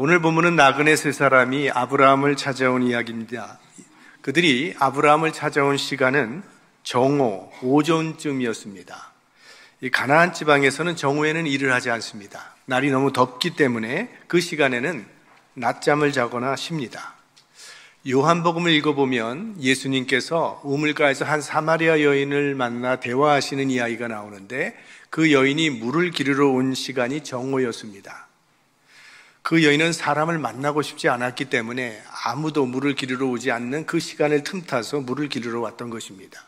오늘 본문은 나그네 세 사람이 아브라함을 찾아온 이야기입니다. 그들이 아브라함을 찾아온 시간은 정오, 오전쯤이었습니다. 이 가나안 지방에서는 정오에는 일을 하지 않습니다. 날이 너무 덥기 때문에 그 시간에는 낮잠을 자거나 쉽니다. 요한복음을 읽어보면 예수님께서 우물가에서 한 사마리아 여인을 만나 대화하시는 이야기가 나오는데 그 여인이 물을 기르러 온 시간이 정오였습니다. 그 여인은 사람을 만나고 싶지 않았기 때문에 아무도 물을 기르러 오지 않는 그 시간을 틈타서 물을 기르러 왔던 것입니다.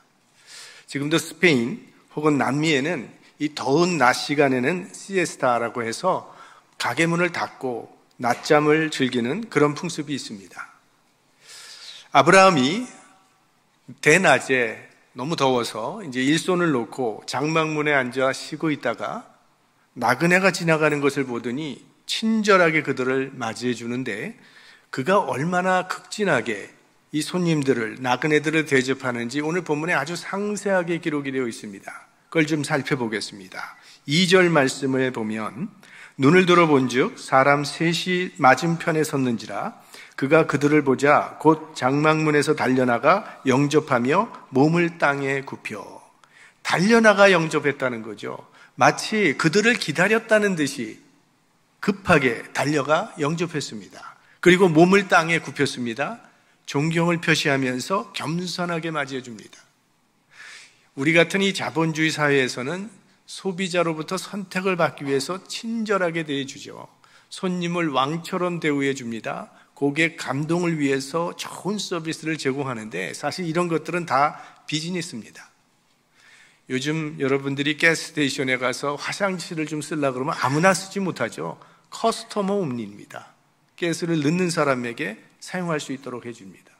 지금도 스페인 혹은 남미에는 이 더운 낮 시간에는 시에스타라고 해서 가게 문을 닫고 낮잠을 즐기는 그런 풍습이 있습니다. 아브라함이 대낮에 너무 더워서 이제 일손을 놓고 장막문에 앉아 쉬고 있다가 나그네가 지나가는 것을 보더니 친절하게 그들을 맞이해 주는데 그가 얼마나 극진하게 이 손님들을, 나그네들을 대접하는지 오늘 본문에 아주 상세하게 기록이 되어 있습니다. 그걸 좀 살펴보겠습니다. 2절 말씀을 보면 눈을 들어본 즉 사람 셋이 맞은편에 섰는지라 그가 그들을 보자 곧 장막문에서 달려나가 영접하며 몸을 땅에 굽혀. 달려나가 영접했다는 거죠. 마치 그들을 기다렸다는 듯이 급하게 달려가 영접했습니다. 그리고 몸을 땅에 굽혔습니다. 존경을 표시하면서 겸손하게 맞이해 줍니다. 우리 같은 이 자본주의 사회에서는 소비자로부터 선택을 받기 위해서 친절하게 대해주죠. 손님을 왕처럼 대우해 줍니다. 고객 감동을 위해서 좋은 서비스를 제공하는데 사실 이런 것들은 다 비즈니스입니다. 요즘 여러분들이 가스스테이션에 가서 화장실을 좀 쓰려고 그러면 아무나 쓰지 못하죠. 커스터머 온리입니다. 가스를 넣는 사람에게 사용할 수 있도록 해줍니다.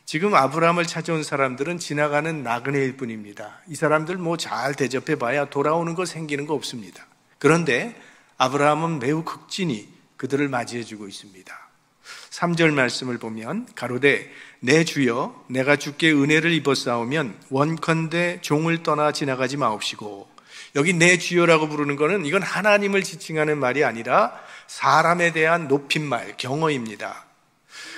지금 아브라함을 찾아온 사람들은 지나가는 나그네일 뿐입니다. 이 사람들 뭐 잘 대접해봐야 돌아오는 거 생기는 거 없습니다. 그런데 아브라함은 매우 극진히 그들을 맞이해주고 있습니다. 3절 말씀을 보면 가로되 내 주여 내가 주께 은혜를 입었사오면 원컨대 종을 떠나 지나가지 마옵시고. 여기 내 주여라고 부르는 것은 이건 하나님을 지칭하는 말이 아니라 사람에 대한 높임말, 경어입니다.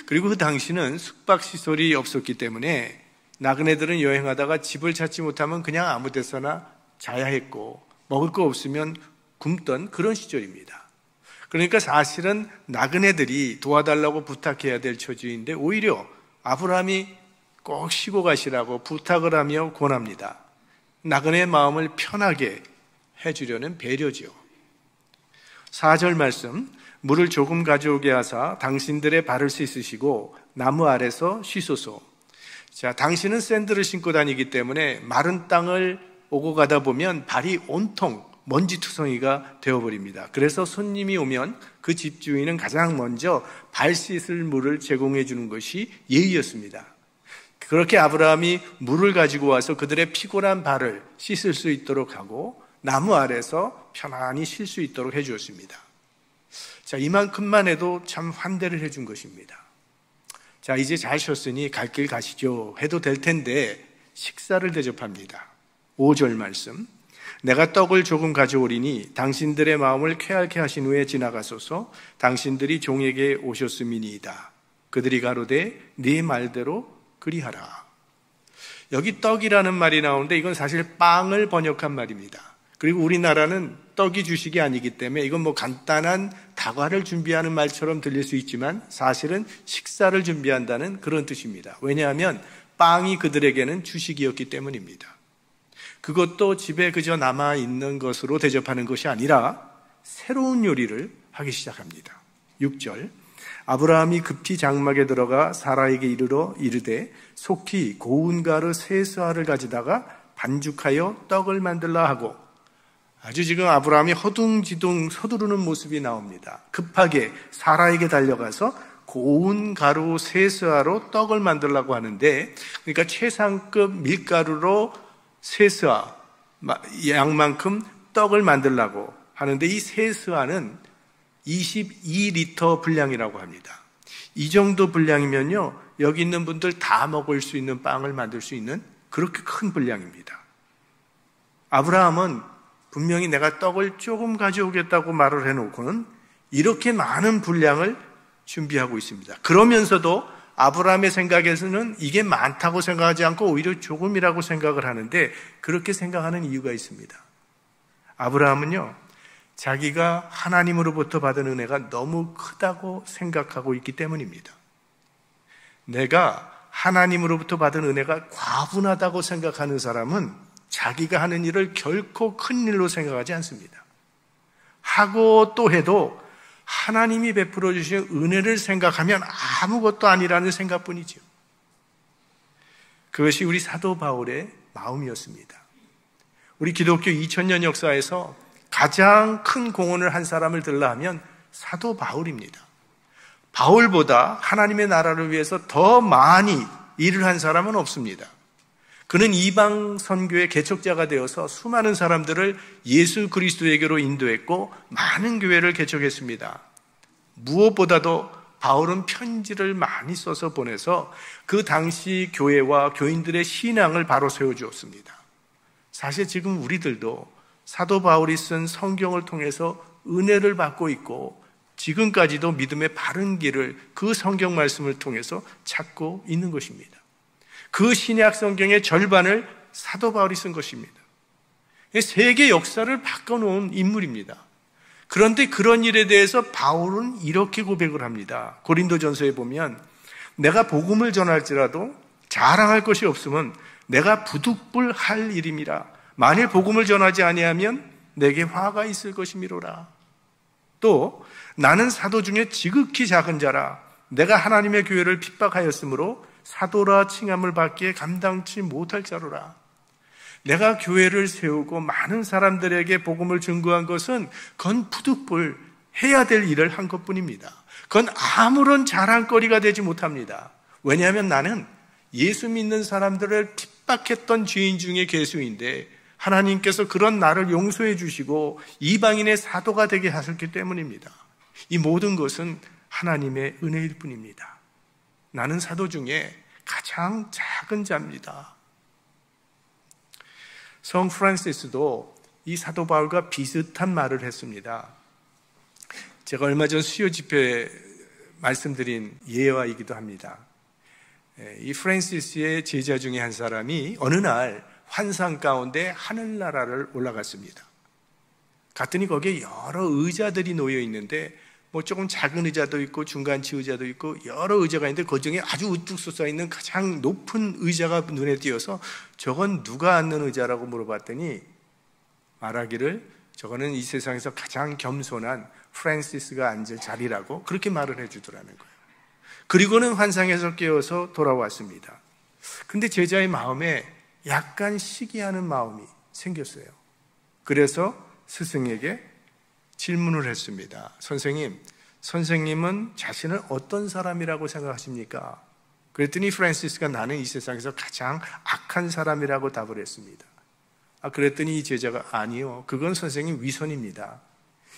그리고 그 당시는 숙박시설이 없었기 때문에 나그네들은 여행하다가 집을 찾지 못하면 그냥 아무 데서나 자야 했고 먹을 거 없으면 굶던 그런 시절입니다. 그러니까 사실은 나그네들이 도와달라고 부탁해야 될 처지인데 오히려 아브라함이 꼭 쉬고 가시라고 부탁을 하며 권합니다. 나그네의 마음을 편하게 해주려는 배려지요. 4절 말씀 물을 조금 가져오게 하사 당신들의 발을 씻으시고 나무 아래서 쉬소서. 자, 당신은 샌들을 신고 다니기 때문에 마른 땅을 오고 가다 보면 발이 온통 먼지투성이가 되어버립니다. 그래서 손님이 오면 그 집주인은 가장 먼저 발 씻을 물을 제공해 주는 것이 예의였습니다. 그렇게 아브라함이 물을 가지고 와서 그들의 피곤한 발을 씻을 수 있도록 하고 나무 아래서 편안히 쉴 수 있도록 해 주었습니다. 자, 이만큼만 해도 참 환대를 해준 것입니다. 자, 이제 잘 쉬었으니 갈 길 가시죠 해도 될 텐데 식사를 대접합니다. 5절 말씀 내가 떡을 조금 가져오리니 당신들의 마음을 쾌활케 하신 후에 지나가소서. 당신들이 종에게 오셨음이니이다. 그들이 가로되 네 말대로 그리하라. 여기 떡이라는 말이 나오는데 이건 사실 빵을 번역한 말입니다. 그리고 우리나라는 떡이 주식이 아니기 때문에 이건 뭐 간단한 다과를 준비하는 말처럼 들릴 수 있지만 사실은 식사를 준비한다는 그런 뜻입니다. 왜냐하면 빵이 그들에게는 주식이었기 때문입니다. 그것도 집에 그저 남아있는 것으로 대접하는 것이 아니라 새로운 요리를 하기 시작합니다. 6절 아브라함이 급히 장막에 들어가 사라에게 이르러 이르되 속히 고운 가루 세 스아를 가져다가 반죽하여 떡을 만들라 하고. 아주 지금 아브라함이 허둥지둥 서두르는 모습이 나옵니다. 급하게 사라에게 달려가서 고운 가루 세 스아로 떡을 만들라고 하는데 그러니까 최상급 밀가루로 세스아 양만큼 떡을 만들라고 하는데 이 세스아는 22리터 분량이라고 합니다. 이 정도 분량이면요 여기 있는 분들 다 먹을 수 있는 빵을 만들 수 있는 그렇게 큰 분량입니다. 아브라함은 분명히 내가 떡을 조금 가져오겠다고 말을 해놓고는 이렇게 많은 분량을 준비하고 있습니다. 그러면서도 아브라함의 생각에서는 이게 많다고 생각하지 않고 오히려 조금이라고 생각을 하는데, 그렇게 생각하는 이유가 있습니다. 아브라함은요, 자기가 하나님으로부터 받은 은혜가 너무 크다고 생각하고 있기 때문입니다. 내가 하나님으로부터 받은 은혜가 과분하다고 생각하는 사람은 자기가 하는 일을 결코 큰 일로 생각하지 않습니다. 하고 또 해도 하나님이 베풀어 주신 은혜를 생각하면 아무것도 아니라는 생각뿐이죠. 그것이 우리 사도 바울의 마음이었습니다. 우리 기독교 2000년 역사에서 가장 큰 공헌을 한 사람을 들라 하면 사도 바울입니다. 바울보다 하나님의 나라를 위해서 더 많이 일을 한 사람은 없습니다. 그는 이방 선교의 개척자가 되어서 수많은 사람들을 예수 그리스도에게로 인도했고 많은 교회를 개척했습니다. 무엇보다도 바울은 편지를 많이 써서 보내서 그 당시 교회와 교인들의 신앙을 바로 세워주었습니다. 사실 지금 우리들도 사도 바울이 쓴 성경을 통해서 은혜를 받고 있고 지금까지도 믿음의 바른 길을 그 성경 말씀을 통해서 찾고 있는 것입니다. 그 신약 성경의 절반을 사도 바울이 쓴 것입니다. 세계 역사를 바꿔놓은 인물입니다. 그런데 그런 일에 대해서 바울은 이렇게 고백을 합니다. 고린도전서에 보면 내가 복음을 전할지라도 자랑할 것이 없으면 내가 부득불할 일임이라. 만일 복음을 전하지 아니하면 내게 화가 있을 것이미로라. 또 나는 사도 중에 지극히 작은 자라. 내가 하나님의 교회를 핍박하였으므로 사도라 칭함을 받기에 감당치 못할 자로라. 내가 교회를 세우고 많은 사람들에게 복음을 증거한 것은 그건 부득불 해야 될 일을 한 것뿐입니다. 그건 아무런 자랑거리가 되지 못합니다. 왜냐하면 나는 예수 믿는 사람들을 핍박했던 죄인 중에 괴수인데 하나님께서 그런 나를 용서해 주시고 이방인의 사도가 되게 하셨기 때문입니다. 이 모든 것은 하나님의 은혜일 뿐입니다. 나는 사도 중에 가장 작은 자입니다. 성 프란시스도 이 사도 바울과 비슷한 말을 했습니다. 제가 얼마 전 수요 집회에 말씀드린 예화이기도 합니다. 이 프란시스의 제자 중에 한 사람이 어느 날 환상 가운데 하늘나라를 올라갔습니다. 갔더니 거기에 여러 의자들이 놓여 있는데 뭐 조금 작은 의자도 있고 중간치 의자도 있고 여러 의자가 있는데 그 중에 아주 우뚝 솟아 있는 가장 높은 의자가 눈에 띄어서 저건 누가 앉는 의자라고 물어봤더니 말하기를 저거는 이 세상에서 가장 겸손한 프란시스가 앉을 자리라고 그렇게 말을 해주더라는 거예요. 그리고는 환상에서 깨어서 돌아왔습니다. 근데 제자의 마음에 약간 시기하는 마음이 생겼어요. 그래서 스승에게 질문을 했습니다. 선생님은 자신을 어떤 사람이라고 생각하십니까? 그랬더니 프란시스가 나는 이 세상에서 가장 악한 사람이라고 답을 했습니다. 그랬더니 이 제자가 아니요, 그건 선생님 위선입니다.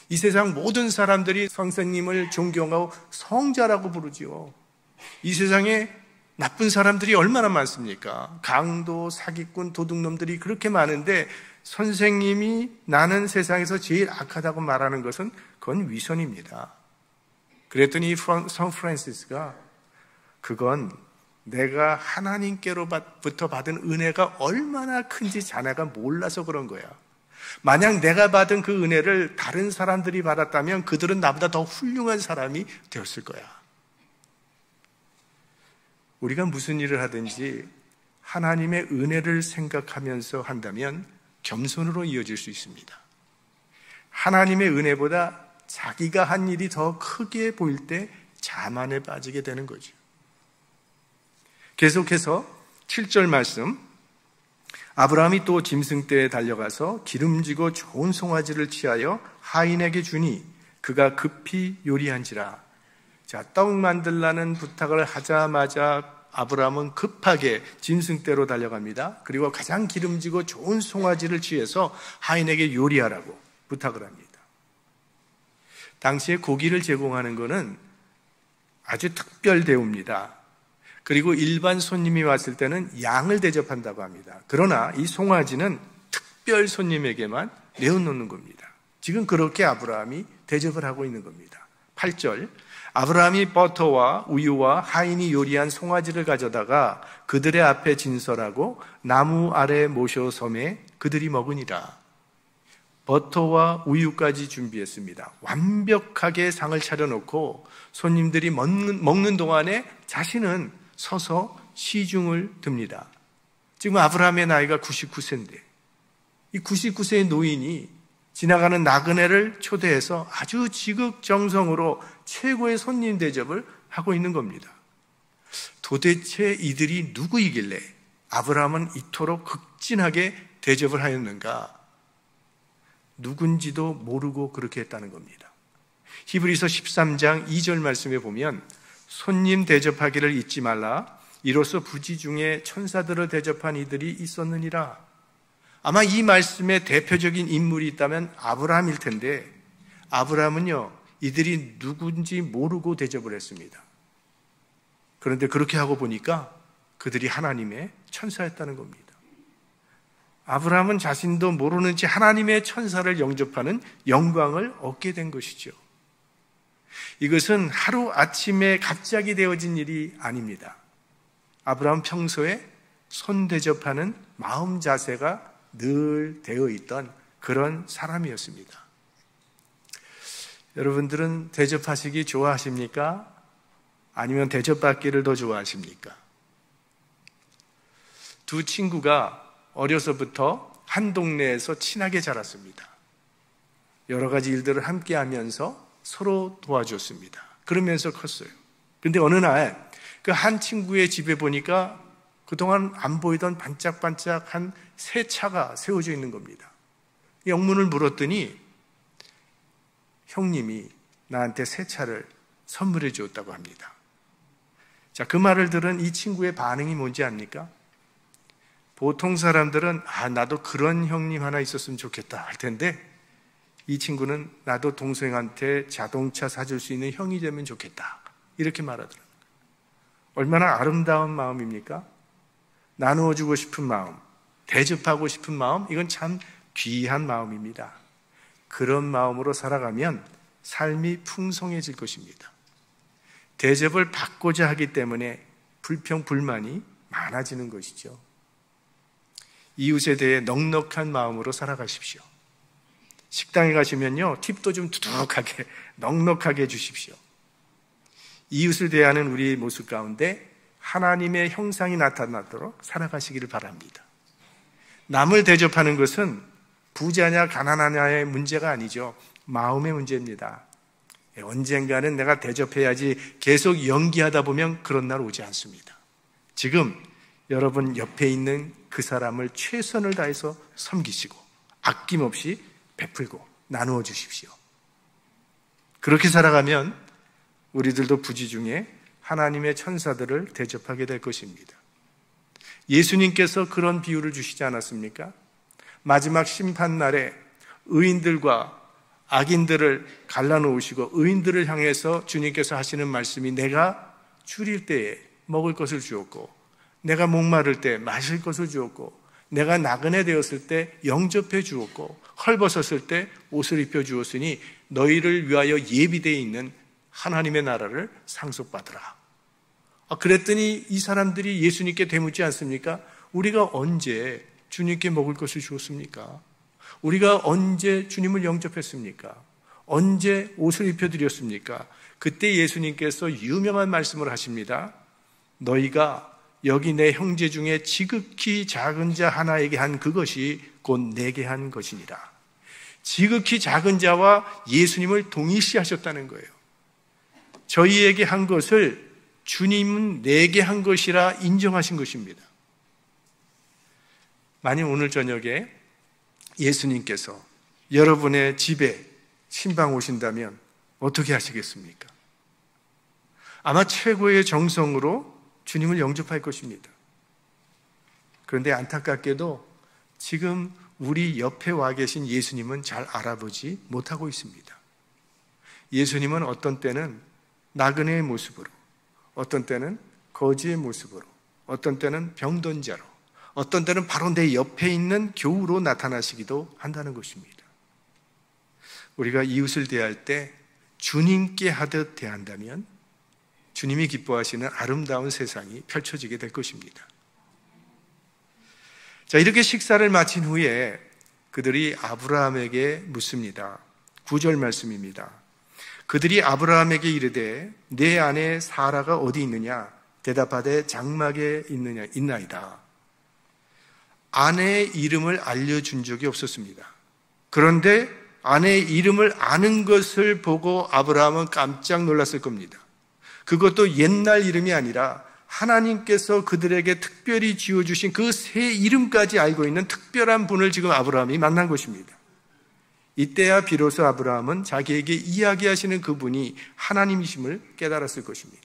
이 세상 모든 사람들이 선생님을 존경하고 성자라고 부르지요. 이 세상에 나쁜 사람들이 얼마나 많습니까? 강도, 사기꾼, 도둑놈들이 그렇게 많은데 선생님이 나는 세상에서 제일 악하다고 말하는 것은 그건 위선입니다. 그랬더니 성 프란시스가 그건 내가 하나님께로부터 받은 은혜가 얼마나 큰지 자네가 몰라서 그런 거야. 만약 내가 받은 그 은혜를 다른 사람들이 받았다면 그들은 나보다 더 훌륭한 사람이 되었을 거야. 우리가 무슨 일을 하든지 하나님의 은혜를 생각하면서 한다면 겸손으로 이어질 수 있습니다. 하나님의 은혜보다 자기가 한 일이 더 크게 보일 때 자만에 빠지게 되는 거죠. 계속해서 7절 말씀, 아브라함이 또 짐승떼에 달려가서 기름지고 좋은 송아지를 취하여 하인에게 주니 그가 급히 요리한지라. 자, 떡 만들라는 부탁을 하자마자 아브라함은 급하게 짐승떼로 달려갑니다. 그리고 가장 기름지고 좋은 송아지를 취해서 하인에게 요리하라고 부탁을 합니다. 당시에 고기를 제공하는 것은 아주 특별 대우입니다. 그리고 일반 손님이 왔을 때는 양을 대접한다고 합니다. 그러나 이 송아지는 특별 손님에게만 내어놓는 겁니다. 지금 그렇게 아브라함이 대접을 하고 있는 겁니다. 8절, 아브라함이 버터와 우유와 하인이 요리한 송아지를 가져다가 그들의 앞에 진설하고 나무 아래 모셔 섬에 그들이 먹으니라. 버터와 우유까지 준비했습니다. 완벽하게 상을 차려놓고 손님들이 먹는 동안에 자신은 서서 시중을 듭니다. 지금 아브라함의 나이가 99세인데 이 99세의 노인이 지나가는 나그네를 초대해서 아주 지극정성으로 최고의 손님 대접을 하고 있는 겁니다. 도대체 이들이 누구이길래 아브라함은 이토록 극진하게 대접을 하였는가? 누군지도 모르고 그렇게 했다는 겁니다. 히브리서 13장 2절 말씀에 보면 손님 대접하기를 잊지 말라. 이로써 부지 중에 천사들을 대접한 이들이 있었느니라. 아마 이 말씀에 대표적인 인물이 있다면 아브라함일 텐데 아브라함은요, 이들이 누군지 모르고 대접을 했습니다. 그런데 그렇게 하고 보니까 그들이 하나님의 천사였다는 겁니다. 아브라함은 자신도 모르는 채 하나님의 천사를 영접하는 영광을 얻게 된 것이죠. 이것은 하루아침에 갑자기 되어진 일이 아닙니다. 아브라함 평소에 손 대접하는 마음 자세가 늘 되어 있던 그런 사람이었습니다. 여러분들은 대접하시기 좋아하십니까? 아니면 대접받기를 더 좋아하십니까? 두 친구가 어려서부터 한 동네에서 친하게 자랐습니다. 여러 가지 일들을 함께 하면서 서로 도와줬습니다. 그러면서 컸어요. 그런데 어느 날 그 한 친구의 집에 보니까 그동안 안 보이던 반짝반짝한 새 차가 세워져 있는 겁니다. 영문을 물었더니 형님이 나한테 새 차를 선물해 주었다고 합니다. 자, 그 말을 들은 이 친구의 반응이 뭔지 압니까? 보통 사람들은 나도 그런 형님 하나 있었으면 좋겠다 할 텐데 이 친구는 나도 동생한테 자동차 사줄 수 있는 형이 되면 좋겠다 이렇게 말하더라고요. 얼마나 아름다운 마음입니까? 나누어주고 싶은 마음, 대접하고 싶은 마음, 이건 참 귀한 마음입니다. 그런 마음으로 살아가면 삶이 풍성해질 것입니다. 대접을 받고자 하기 때문에 불평, 불만이 많아지는 것이죠. 이웃에 대해 넉넉한 마음으로 살아가십시오. 식당에 가시면요, 팁도 좀 두둑하게, 넉넉하게 해주십시오. 이웃을 대하는 우리의 모습 가운데 하나님의 형상이 나타나도록 살아가시기를 바랍니다. 남을 대접하는 것은 부자냐 가난하냐의 문제가 아니죠. 마음의 문제입니다. 언젠가는 내가 대접해야지 계속 연기하다 보면 그런 날 오지 않습니다. 지금 여러분 옆에 있는 그 사람을 최선을 다해서 섬기시고 아낌없이 베풀고 나누어 주십시오. 그렇게 살아가면 우리들도 부지 중에 하나님의 천사들을 대접하게 될 것입니다. 예수님께서 그런 비유를 주시지 않았습니까? 마지막 심판날에 의인들과 악인들을 갈라놓으시고 의인들을 향해서 주님께서 하시는 말씀이 내가 줄일 때에 먹을 것을 주었고 내가 목마를 때 마실 것을 주었고 내가 나그네 되었을 때 영접해 주었고 헐벗었을 때 옷을 입혀 주었으니 너희를 위하여 예비되어 있는 하나님의 나라를 상속받으라. 그랬더니 이 사람들이 예수님께 되묻지 않습니까? 우리가 언제 주님께 먹을 것을 주었습니까? 우리가 언제 주님을 영접했습니까? 언제 옷을 입혀드렸습니까? 그때 예수님께서 유명한 말씀을 하십니다. 너희가 여기 내 형제 중에 지극히 작은 자 하나에게 한 그것이 곧 내게 한 것이니라. 지극히 작은 자와 예수님을 동일시하셨다는 거예요. 저희에게 한 것을 주님은 내게 한 것이라 인정하신 것입니다. 만약 오늘 저녁에 예수님께서 여러분의 집에 신방 오신다면 어떻게 하시겠습니까? 아마 최고의 정성으로 주님을 영접할 것입니다. 그런데 안타깝게도 지금 우리 옆에 와 계신 예수님은 잘 알아보지 못하고 있습니다. 예수님은 어떤 때는 나그네의 모습으로, 어떤 때는 거지의 모습으로, 어떤 때는 병든 자로, 어떤 때는 바로 내 옆에 있는 교우로 나타나시기도 한다는 것입니다. 우리가 이웃을 대할 때 주님께 하듯 대한다면 주님이 기뻐하시는 아름다운 세상이 펼쳐지게 될 것입니다. 자, 이렇게 식사를 마친 후에 그들이 아브라함에게 묻습니다. 9절 말씀입니다. 그들이 아브라함에게 이르되 내 아내 사라가 어디 있느냐? 대답하되 장막에 있나이다. 아내의 이름을 알려준 적이 없었습니다. 그런데 아내의 이름을 아는 것을 보고 아브라함은 깜짝 놀랐을 겁니다. 그것도 옛날 이름이 아니라 하나님께서 그들에게 특별히 지어주신 그 새 이름까지 알고 있는 특별한 분을 지금 아브라함이 만난 것입니다. 이때야 비로소 아브라함은 자기에게 이야기하시는 그분이 하나님이심을 깨달았을 것입니다.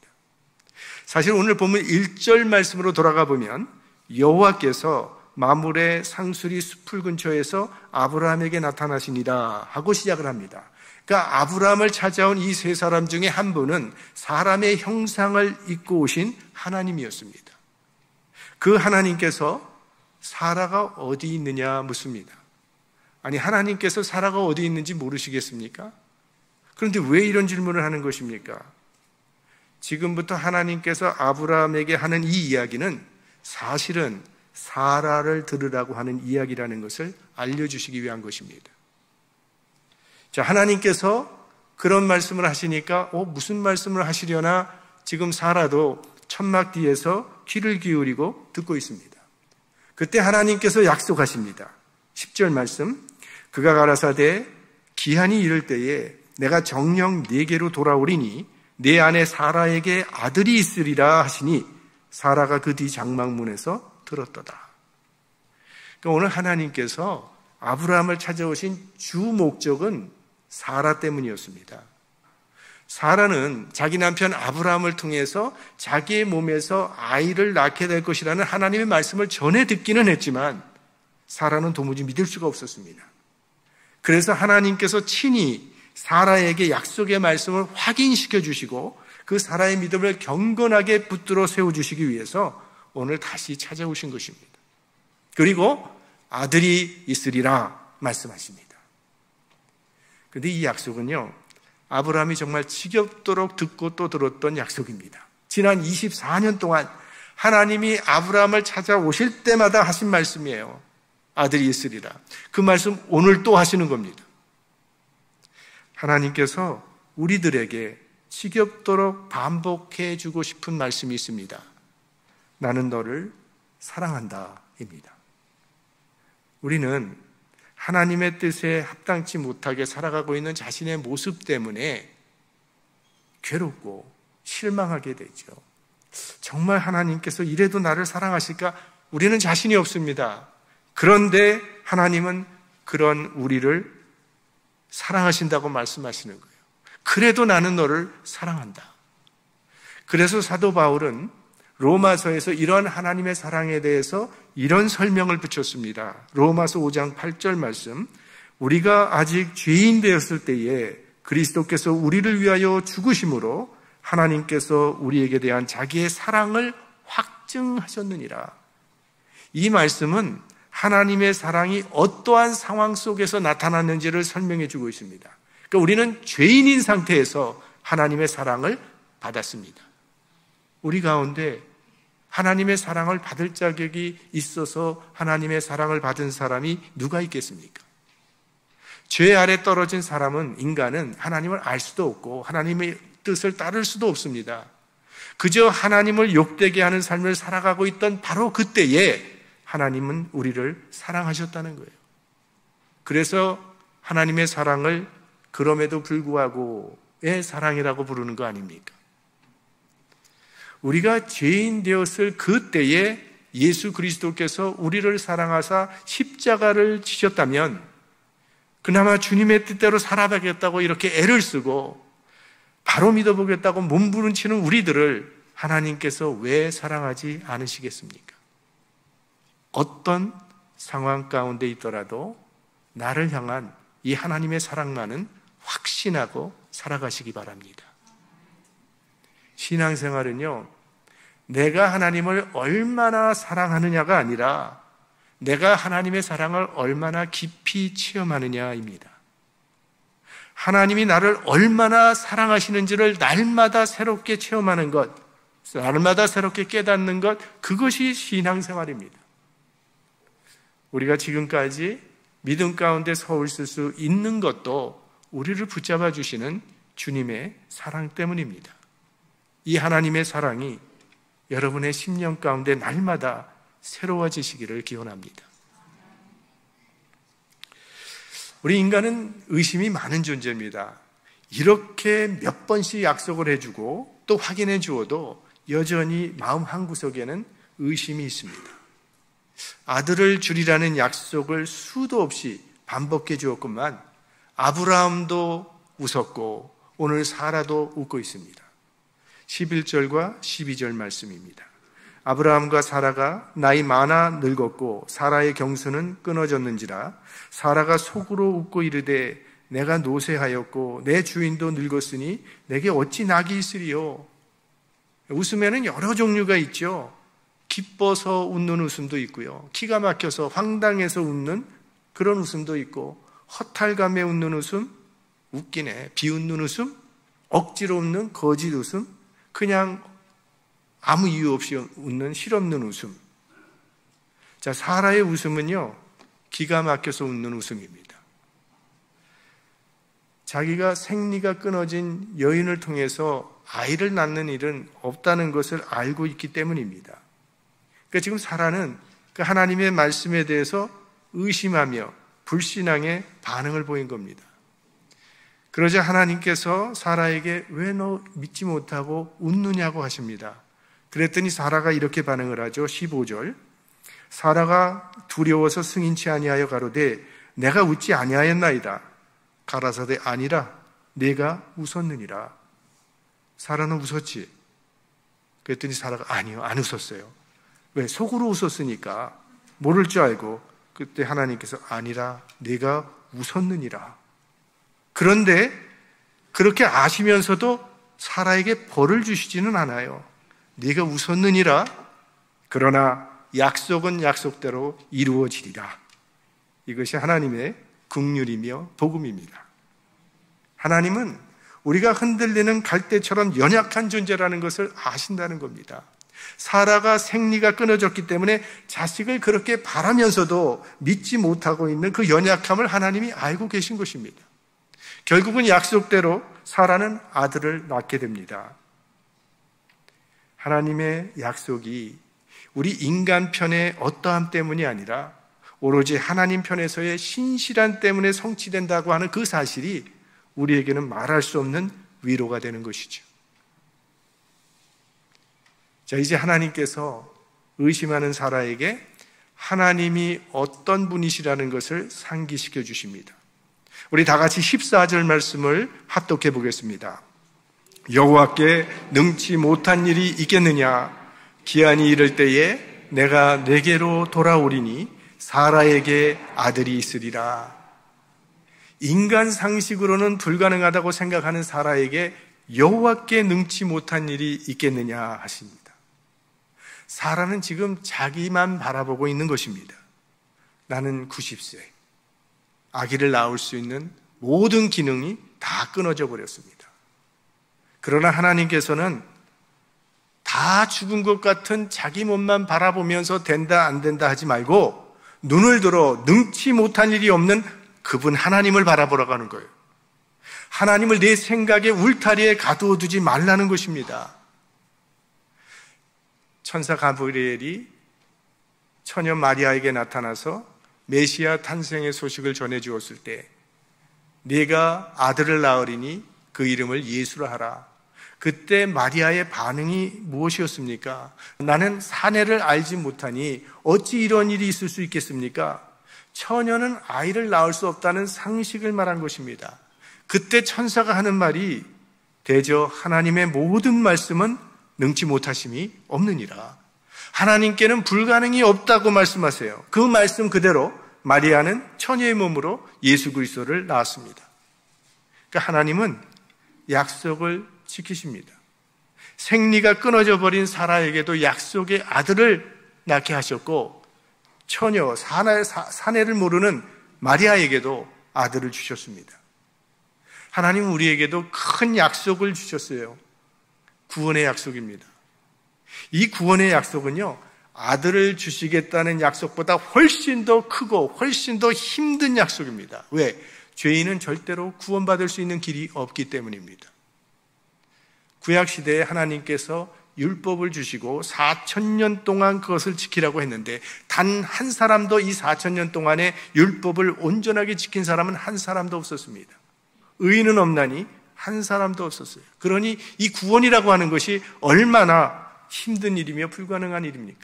사실 오늘 보면 1절 말씀으로 돌아가 보면 여호와께서 마물의 상수리 숲을 근처에서 아브라함에게 나타나시니라 하고 시작을 합니다. 그러니까 아브라함을 찾아온 이 세 사람 중에 한 분은 사람의 형상을 입고 오신 하나님이었습니다. 그 하나님께서 사라가 어디 있느냐 묻습니다. 아니, 하나님께서 사라가 어디 있는지 모르시겠습니까? 그런데 왜 이런 질문을 하는 것입니까? 지금부터 하나님께서 아브라함에게 하는 이 이야기는 사실은 사라를 들으라고 하는 이야기라는 것을 알려주시기 위한 것입니다. 자, 하나님께서 그런 말씀을 하시니까 무슨 말씀을 하시려나 지금 사라도 천막 뒤에서 귀를 기울이고 듣고 있습니다. 그때 하나님께서 약속하십니다. 10절 말씀, 그가 가라사대 기한이 이를 때에 내가 정녕 네게로 돌아오리니 내 아내 사라에게 아들이 있으리라 하시니 사라가 그 뒤 장막문에서 들었도다. 그러니까 오늘 하나님께서 아브라함을 찾아오신 주 목적은 사라 때문이었습니다. 사라는 자기 남편 아브라함을 통해서 자기의 몸에서 아이를 낳게 될 것이라는 하나님의 말씀을 전해 듣기는 했지만 사라는 도무지 믿을 수가 없었습니다. 그래서 하나님께서 친히 사라에게 약속의 말씀을 확인시켜 주시고 그 사라의 믿음을 경건하게 붙들어 세워주시기 위해서 오늘 다시 찾아오신 것입니다. 그리고 아들이 있으리라 말씀하십니다. 그런데 이 약속은요, 아브라함이 정말 지겹도록 듣고 또 들었던 약속입니다. 지난 24년 동안 하나님이 아브라함을 찾아오실 때마다 하신 말씀이에요. 아들이 있으리라. 그 말씀 오늘 또 하시는 겁니다. 하나님께서 우리들에게 지겹도록 반복해 주고 싶은 말씀이 있습니다. 나는 너를 사랑한다 입니다. 우리는 하나님의 뜻에 합당치 못하게 살아가고 있는 자신의 모습 때문에 괴롭고 실망하게 되죠. 정말 하나님께서 이래도 나를 사랑하실까? 우리는 자신이 없습니다. 그런데 하나님은 그런 우리를 사랑하신다고 말씀하시는 거예요. 그래도 나는 너를 사랑한다. 그래서 사도 바울은 로마서에서 이런 하나님의 사랑에 대해서 이런 설명을 붙였습니다. 로마서 5장 8절 말씀, 우리가 아직 죄인 되었을 때에 그리스도께서 우리를 위하여 죽으심으로 하나님께서 우리에게 대한 자기의 사랑을 확증하셨느니라. 이 말씀은 하나님의 사랑이 어떠한 상황 속에서 나타났는지를 설명해 주고 있습니다. 그러니까 우리는 죄인인 상태에서 하나님의 사랑을 받았습니다. 우리 가운데 하나님의 사랑을 받을 자격이 있어서 하나님의 사랑을 받은 사람이 누가 있겠습니까? 죄 아래 떨어진 사람은, 인간은 하나님을 알 수도 없고 하나님의 뜻을 따를 수도 없습니다. 그저 하나님을 욕되게 하는 삶을 살아가고 있던 바로 그때에 하나님은 우리를 사랑하셨다는 거예요. 그래서 하나님의 사랑을 그럼에도 불구하고의 사랑이라고 부르는 거 아닙니까? 우리가 죄인 되었을 그때에 예수 그리스도께서 우리를 사랑하사 십자가를 지셨다면 그나마 주님의 뜻대로 살아가겠다고 이렇게 애를 쓰고 바로 믿어보겠다고 몸부림치는 우리들을 하나님께서 왜 사랑하지 않으시겠습니까? 어떤 상황 가운데 있더라도 나를 향한 이 하나님의 사랑만은 확신하고 살아가시기 바랍니다. 신앙생활은요, 내가 하나님을 얼마나 사랑하느냐가 아니라 내가 하나님의 사랑을 얼마나 깊이 체험하느냐입니다. 하나님이 나를 얼마나 사랑하시는지를 날마다 새롭게 체험하는 것, 날마다 새롭게 깨닫는 것, 그것이 신앙생활입니다. 우리가 지금까지 믿음 가운데 서 있을 수 있는 것도 우리를 붙잡아 주시는 주님의 사랑 때문입니다. 이 하나님의 사랑이 여러분의 심령 가운데 날마다 새로워지시기를 기원합니다. 우리 인간은 의심이 많은 존재입니다. 이렇게 몇 번씩 약속을 해주고 또 확인해 주어도 여전히 마음 한구석에는 의심이 있습니다. 아들을 주리라는 약속을 수도 없이 반복해 주었건만 아브라함도 웃었고 오늘 사라도 웃고 있습니다. 11절과 12절 말씀입니다. 아브라함과 사라가 나이 많아 늙었고 사라의 경수는 끊어졌는지라 사라가 속으로 웃고 이르되 내가 노쇠하였고 내 주인도 늙었으니 내게 어찌 낙이 있으리요. 웃음에는 여러 종류가 있죠. 기뻐서 웃는 웃음도 있고요, 기가 막혀서 황당해서 웃는 그런 웃음도 있고, 허탈감에 웃는 웃음, 웃기네, 비웃는 웃음, 억지로 웃는 거짓 웃음, 그냥 아무 이유 없이 웃는 실없는 웃음. 자, 사라의 웃음은요, 기가 막혀서 웃는 웃음입니다. 자기가 생리가 끊어진 여인을 통해서 아이를 낳는 일은 없다는 것을 알고 있기 때문입니다. 그러니까 지금 사라는 그 하나님의 말씀에 대해서 의심하며 불신앙의 반응을 보인 겁니다. 그러자 하나님께서 사라에게 왜 너 믿지 못하고 웃느냐고 하십니다. 그랬더니 사라가 이렇게 반응을 하죠. 15절. 사라가 두려워서 승인치 아니하여 가로되 내가 웃지 아니하였나이다. 가라사대 아니라 내가 웃었느니라. 사라는 웃었지. 그랬더니 사라가 아니요, 안 웃었어요. 왜? 속으로 웃었으니까 모를 줄 알고. 그때 하나님께서 아니라 내가 웃었느니라. 그런데 그렇게 아시면서도 사라에게 벌을 주시지는 않아요. 네가 웃었느니라. 그러나 약속은 약속대로 이루어지리라. 이것이 하나님의 긍휼이며 복음입니다. 하나님은 우리가 흔들리는 갈대처럼 연약한 존재라는 것을 아신다는 겁니다. 사라가 생리가 끊어졌기 때문에 자식을 그렇게 바라면서도 믿지 못하고 있는 그 연약함을 하나님이 알고 계신 것입니다. 결국은 약속대로 사라는 아들을 낳게 됩니다. 하나님의 약속이 우리 인간 편의 어떠함 때문이 아니라 오로지 하나님 편에서의 신실한 때문에 성취된다고 하는 그 사실이 우리에게는 말할 수 없는 위로가 되는 것이죠. 자, 이제 하나님께서 의심하는 사라에게 하나님이 어떤 분이시라는 것을 상기시켜 주십니다. 우리 다 같이 14절 말씀을 합독해 보겠습니다. 여호와께 능치 못한 일이 있겠느냐? 기한이 이를 때에 내가 내게로 돌아오리니 사라에게 아들이 있으리라. 인간 상식으로는 불가능하다고 생각하는 사라에게 여호와께 능치 못한 일이 있겠느냐 하십니다. 사라는 지금 자기만 바라보고 있는 것입니다. 나는 90세. 아기를 낳을 수 있는 모든 기능이 다 끊어져 버렸습니다. 그러나 하나님께서는 다 죽은 것 같은 자기 몸만 바라보면서 된다 안 된다 하지 말고 눈을 들어 능치 못한 일이 없는 그분 하나님을 바라보라고 하는 거예요. 하나님을 내 생각의 울타리에 가두어 두지 말라는 것입니다. 천사 가브리엘이 처녀 마리아에게 나타나서 메시아 탄생의 소식을 전해 주었을 때 네가 아들을 낳으리니 그 이름을 예수라 하라. 그때 마리아의 반응이 무엇이었습니까? 나는 사내를 알지 못하니 어찌 이런 일이 있을 수 있겠습니까? 처녀는 아이를 낳을 수 없다는 상식을 말한 것입니다. 그때 천사가 하는 말이 대저 하나님의 모든 말씀은 능치 못하심이 없느니라. 하나님께는 불가능이 없다고 말씀하세요. 그 말씀 그대로 마리아는 처녀의 몸으로 예수 그리스도를 낳았습니다. 그러니까 하나님은 약속을 지키십니다. 생리가 끊어져 버린 사라에게도 약속의 아들을 낳게 하셨고 처녀 사내를 모르는 마리아에게도 아들을 주셨습니다. 하나님은 우리에게도 큰 약속을 주셨어요. 구원의 약속입니다. 이 구원의 약속은요, 아들을 주시겠다는 약속보다 훨씬 더 크고 훨씬 더 힘든 약속입니다. 왜? 죄인은 절대로 구원받을 수 있는 길이 없기 때문입니다. 구약시대에 하나님께서 율법을 주시고 4,000년 동안 그것을 지키라고 했는데 단 한 사람도 이 4,000년 동안에 율법을 온전하게 지킨 사람은 한 사람도 없었습니다. 의인은 없나니 한 사람도 없었어요. 그러니 이 구원이라고 하는 것이 얼마나 힘든 일이며 불가능한 일입니까?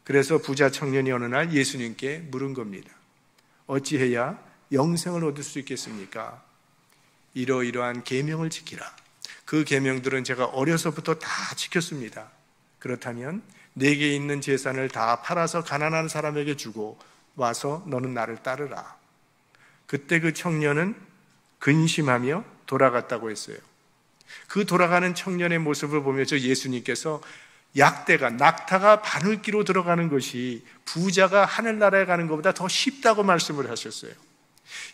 그래서 부자 청년이 어느 날 예수님께 물은 겁니다. 어찌해야 영생을 얻을 수 있겠습니까? 이러이러한 계명을 지키라. 그 계명들은 제가 어려서부터 다 지켰습니다. 그렇다면 내게 있는 재산을 다 팔아서 가난한 사람에게 주고 와서 너는 나를 따르라. 그때 그 청년은 근심하며 돌아갔다고 했어요. 그 돌아가는 청년의 모습을 보면서 예수님께서 낙타가 바늘기로 들어가는 것이 부자가 하늘나라에 가는 것보다 더 쉽다고 말씀을 하셨어요.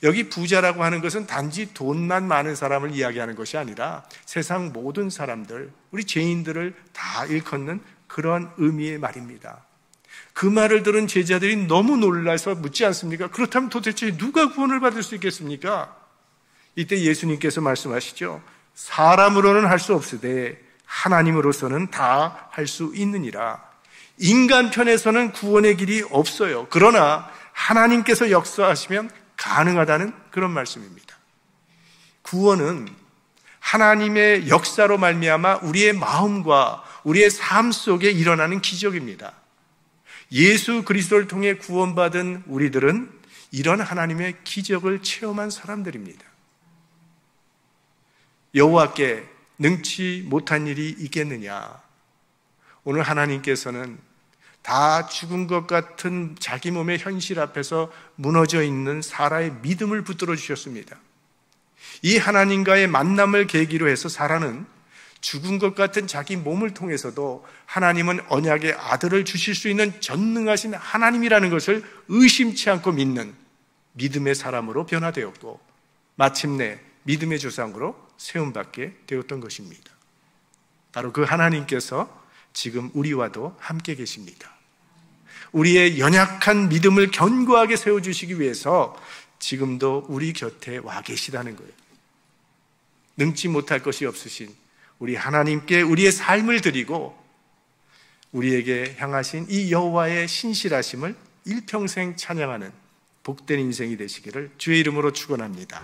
여기 부자라고 하는 것은 단지 돈만 많은 사람을 이야기하는 것이 아니라 세상 모든 사람들, 우리 죄인들을 다 일컫는 그런 의미의 말입니다. 그 말을 들은 제자들이 너무 놀라서 묻지 않습니까? 그렇다면 도대체 누가 구원을 받을 수 있겠습니까? 이때 예수님께서 말씀하시죠. 사람으로는 할 수 없으되 하나님으로서는 다 할 수 있느니라. 인간 편에서는 구원의 길이 없어요. 그러나 하나님께서 역사하시면 가능하다는 그런 말씀입니다. 구원은 하나님의 역사로 말미암아 우리의 마음과 우리의 삶 속에 일어나는 기적입니다. 예수 그리스도를 통해 구원받은 우리들은 이런 하나님의 기적을 체험한 사람들입니다. 여호와께 능치 못한 일이 있겠느냐? 오늘 하나님께서는 다 죽은 것 같은 자기 몸의 현실 앞에서 무너져 있는 사라의 믿음을 붙들어 주셨습니다. 이 하나님과의 만남을 계기로 해서 사라는 죽은 것 같은 자기 몸을 통해서도 하나님은 언약의 아들을 주실 수 있는 전능하신 하나님이라는 것을 의심치 않고 믿는 믿음의 사람으로 변화되었고 마침내 믿음의 조상으로 세움받게 되었던 것입니다. 바로 그 하나님께서 지금 우리와도 함께 계십니다. 우리의 연약한 믿음을 견고하게 세워주시기 위해서 지금도 우리 곁에 와 계시다는 거예요. 능치 못할 것이 없으신 우리 하나님께 우리의 삶을 드리고 우리에게 향하신 이 여호와의 신실하심을 일평생 찬양하는 복된 인생이 되시기를 주의 이름으로 축원합니다.